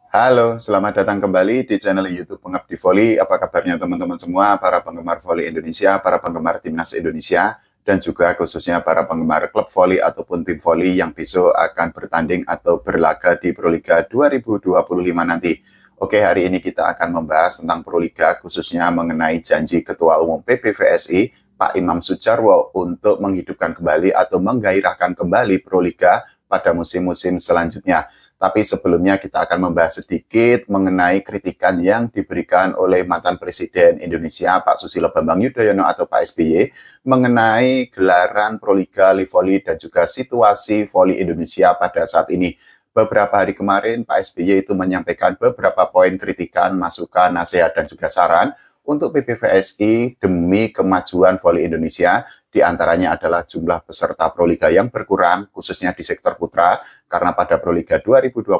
Halo, selamat datang kembali di channel YouTube Pengabdi Voli. Apa kabarnya teman-teman semua, para penggemar voli Indonesia, para penggemar timnas Indonesia, dan juga khususnya para penggemar klub voli ataupun tim voli yang besok akan bertanding atau berlaga di Proliga 2025 nanti. Oke, hari ini kita akan membahas tentang Proliga, khususnya mengenai janji Ketua Umum PBVSI, Pak Imam Sudjarwo, untuk menghidupkan kembali atau menggairahkan kembali Proliga pada musim-musim selanjutnya. Tapi sebelumnya kita akan membahas sedikit mengenai kritikan yang diberikan oleh mantan Presiden Indonesia Pak Susilo Bambang Yudhoyono atau Pak SBY mengenai gelaran Proliga Live Volley dan juga situasi voli Indonesia pada saat ini. Beberapa hari kemarin Pak SBY itu menyampaikan beberapa poin kritikan, masukan, nasihat, dan juga saran untuk PBVSI demi kemajuan voli Indonesia. Di antaranya adalah jumlah peserta Proliga yang berkurang, khususnya di sektor putra, karena pada Proliga 2025,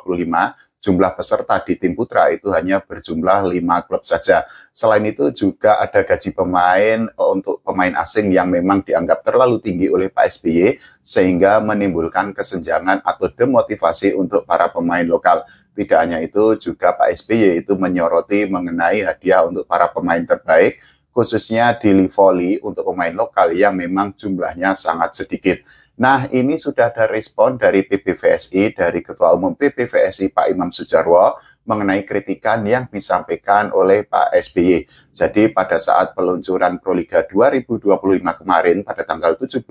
jumlah peserta di tim putra itu hanya berjumlah 5 klub saja. Selain itu juga ada gaji pemain untuk pemain asing yang memang dianggap terlalu tinggi oleh Pak SBY, sehingga menimbulkan kesenjangan atau demotivasi untuk para pemain lokal. Tidak hanya itu, juga Pak SBY itu menyoroti mengenai hadiah untuk para pemain terbaik, khususnya di Live Volley untuk pemain lokal yang memang jumlahnya sangat sedikit. Nah, ini sudah ada respon dari PBVSI, dari Ketua Umum PBVSI Pak Imam Sudjarwo mengenai kritikan yang disampaikan oleh Pak SBY. Jadi pada saat peluncuran Proliga 2025 kemarin pada tanggal 17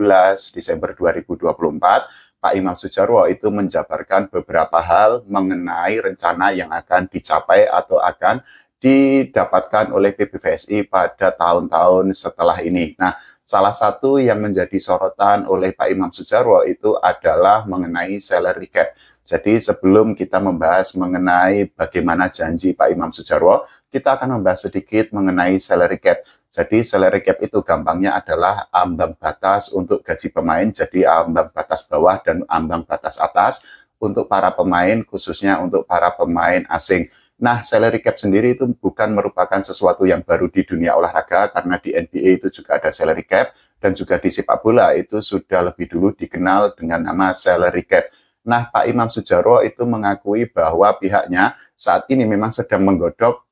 Desember 2024, Pak Imam Sudjarwo itu menjabarkan beberapa hal mengenai rencana yang akan dicapai atau akan didapatkan oleh PBVSI pada tahun-tahun setelah ini. Nah, salah satu yang menjadi sorotan oleh Pak Imam Sudjarwo itu adalah mengenai salary cap. Jadi sebelum kita membahas mengenai bagaimana janji Pak Imam Sudjarwo, kita akan membahas sedikit mengenai salary cap. Jadi salary cap itu gampangnya adalah ambang batas untuk gaji pemain, jadi ambang batas bawah dan ambang batas atas untuk para pemain, khususnya untuk para pemain asing. Nah, salary cap sendiri itu bukan merupakan sesuatu yang baru di dunia olahraga, karena di NBA itu juga ada salary cap, dan juga di sepak bola itu sudah lebih dulu dikenal dengan nama salary cap. Nah, Pak Imam Sudjarwo itu mengakui bahwa pihaknya saat ini memang sedang menggodok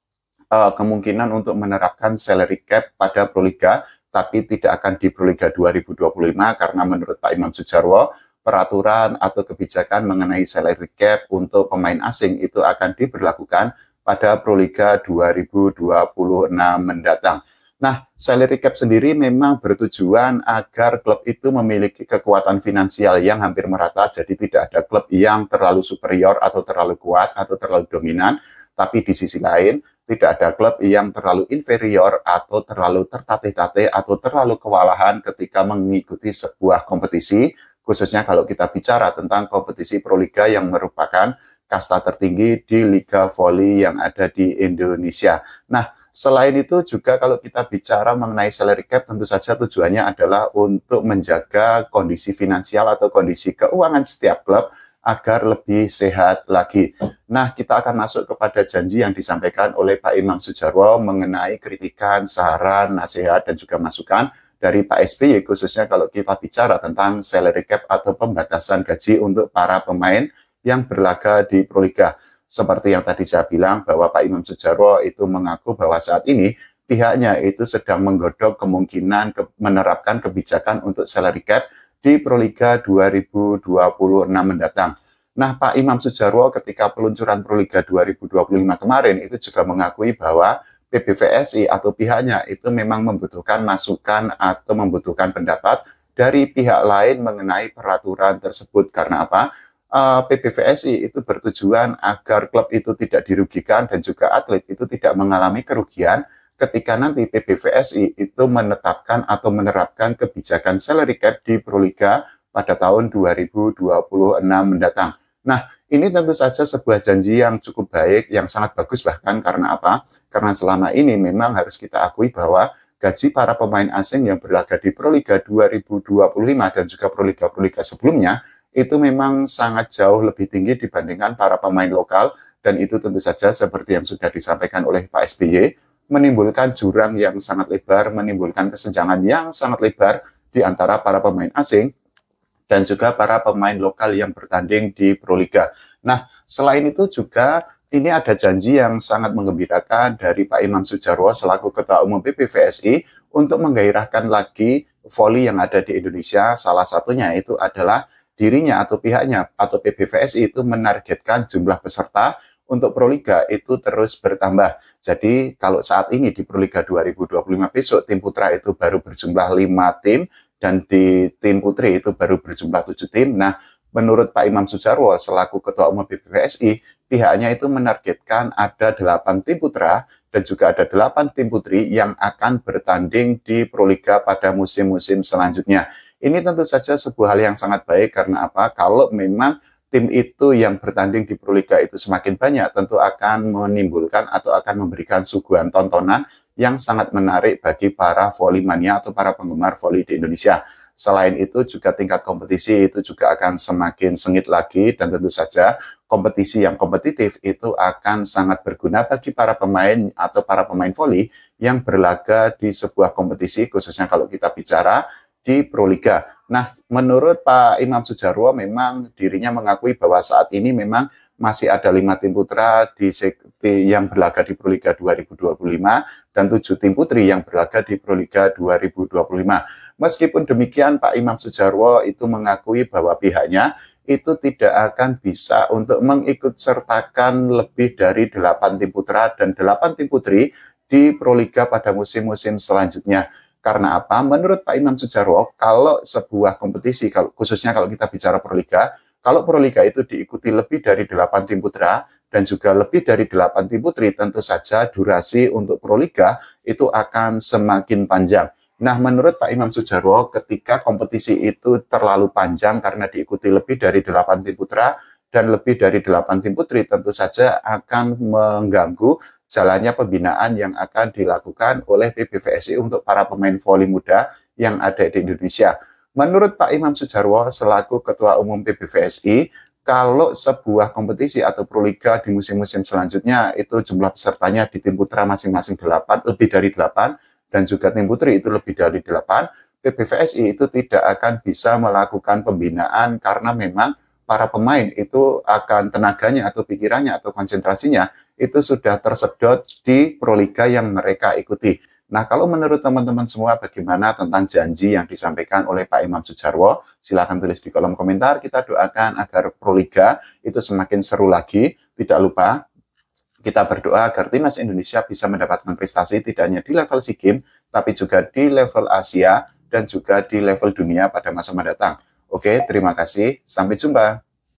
kemungkinan untuk menerapkan salary cap pada Proliga, tapi tidak akan di Proliga 2025, karena menurut Pak Imam Sudjarwo, peraturan atau kebijakan mengenai salary cap untuk pemain asing itu akan diberlakukan pada Proliga 2026 mendatang. Nah, salary cap sendiri memang bertujuan agar klub itu memiliki kekuatan finansial yang hampir merata, jadi tidak ada klub yang terlalu superior atau terlalu kuat atau terlalu dominan, tapi di sisi lain tidak ada klub yang terlalu inferior atau terlalu tertatih-tatih atau terlalu kewalahan ketika mengikuti sebuah kompetisi, khususnya kalau kita bicara tentang kompetisi Proliga yang merupakan kasta tertinggi di Liga Voli yang ada di Indonesia. Nah, selain itu juga kalau kita bicara mengenai salary cap, tentu saja tujuannya adalah untuk menjaga kondisi finansial atau kondisi keuangan setiap klub agar lebih sehat lagi. Nah, kita akan masuk kepada janji yang disampaikan oleh Pak Imam Sudjarwo mengenai kritikan, saran, nasihat, dan juga masukan dari Pak SBY, khususnya kalau kita bicara tentang salary cap atau pembatasan gaji untuk para pemain yang berlaga di Proliga. Seperti yang tadi saya bilang bahwa Pak Imam Sudjarwo itu mengaku bahwa saat ini pihaknya itu sedang menggodok kemungkinan menerapkan kebijakan untuk salary cap di Proliga 2026 mendatang. Nah, Pak Imam Sudjarwo ketika peluncuran Proliga 2025 kemarin itu juga mengakui bahwa PBVSI atau pihaknya itu memang membutuhkan masukan atau membutuhkan pendapat dari pihak lain mengenai peraturan tersebut. Karena apa? PBVSI itu bertujuan agar klub itu tidak dirugikan dan juga atlet itu tidak mengalami kerugian ketika nanti PBVSI itu menetapkan atau menerapkan kebijakan salary cap di Proliga pada tahun 2026 mendatang. Nah, ini tentu saja sebuah janji yang cukup baik, yang sangat bagus bahkan, karena apa? Karena selama ini memang harus kita akui bahwa gaji para pemain asing yang berlaga di Proliga 2025 dan juga Proliga-Proliga sebelumnya itu memang sangat jauh lebih tinggi dibandingkan para pemain lokal, dan itu tentu saja seperti yang sudah disampaikan oleh Pak SBY, menimbulkan jurang yang sangat lebar, menimbulkan kesenjangan yang sangat lebar di antara para pemain asing dan juga para pemain lokal yang bertanding di Proliga. Nah, selain itu juga ini ada janji yang sangat menggembirakan dari Pak Imam Sudjarwo selaku Ketua Umum PBVSI untuk menggairahkan lagi voli yang ada di Indonesia. Salah satunya itu adalah dirinya atau pihaknya atau PBVSI itu menargetkan jumlah peserta untuk Proliga itu terus bertambah. Jadi kalau saat ini di Proliga 2025 besok tim putra itu baru berjumlah 5 tim dan di tim putri itu baru berjumlah 7 tim. Nah, menurut Pak Imam Sudjarwo selaku Ketua Umum PBVSI, pihaknya itu menargetkan ada 8 tim putra dan juga ada 8 tim putri yang akan bertanding di Proliga pada musim-musim selanjutnya. Ini tentu saja sebuah hal yang sangat baik karena apa? Kalau memang tim itu yang bertanding di Proliga itu semakin banyak, tentu akan menimbulkan atau akan memberikan suguhan tontonan yang sangat menarik bagi para voli mania atau para penggemar voli di Indonesia. Selain itu juga tingkat kompetisi itu juga akan semakin sengit lagi dan tentu saja kompetisi yang kompetitif itu akan sangat berguna bagi para pemain atau para pemain voli yang berlaga di sebuah kompetisi, khususnya kalau kita bicara di Proliga. Nah, menurut Pak Imam Sudjarwo memang dirinya mengakui bahwa saat ini memang masih ada 5 tim putra yang berlaga di Proliga 2025 dan 7 tim putri yang berlaga di Proliga 2025. Meskipun demikian, Pak Imam Sudjarwo itu mengakui bahwa pihaknya itu tidak akan bisa untuk mengikut sertakan lebih dari 8 tim putra dan 8 tim putri di Proliga pada musim-musim selanjutnya. Karena apa? Menurut Pak Imam Sudjarwo, kalau sebuah kompetisi, khususnya kalau kita bicara Proliga, kalau Proliga itu diikuti lebih dari 8 tim putra dan juga lebih dari 8 tim putri, tentu saja durasi untuk Proliga itu akan semakin panjang. Nah, menurut Pak Imam Sudjarwo, ketika kompetisi itu terlalu panjang karena diikuti lebih dari 8 tim putra dan lebih dari 8 tim putri, tentu saja akan mengganggu jalannya pembinaan yang akan dilakukan oleh PBVSI untuk para pemain voli muda yang ada di Indonesia. Menurut Pak Imam Sudjarwo selaku Ketua Umum PBVSI, kalau sebuah kompetisi atau Proliga di musim-musim selanjutnya itu jumlah pesertanya di tim putra masing-masing 8, lebih dari 8, dan juga tim putri itu lebih dari 8, PBVSI itu tidak akan bisa melakukan pembinaan karena memang para pemain itu akan tenaganya atau pikirannya atau konsentrasinya itu sudah tersedot di Proliga yang mereka ikuti. Nah, kalau menurut teman-teman semua bagaimana tentang janji yang disampaikan oleh Pak Imam Sudjarwo? Silahkan tulis di kolom komentar. Kita doakan agar Proliga itu semakin seru lagi. Tidak lupa kita berdoa agar timnas Indonesia bisa mendapatkan prestasi tidak hanya di level SEA Games, tapi juga di level Asia dan juga di level dunia pada masa mendatang. Oke, terima kasih. Sampai jumpa.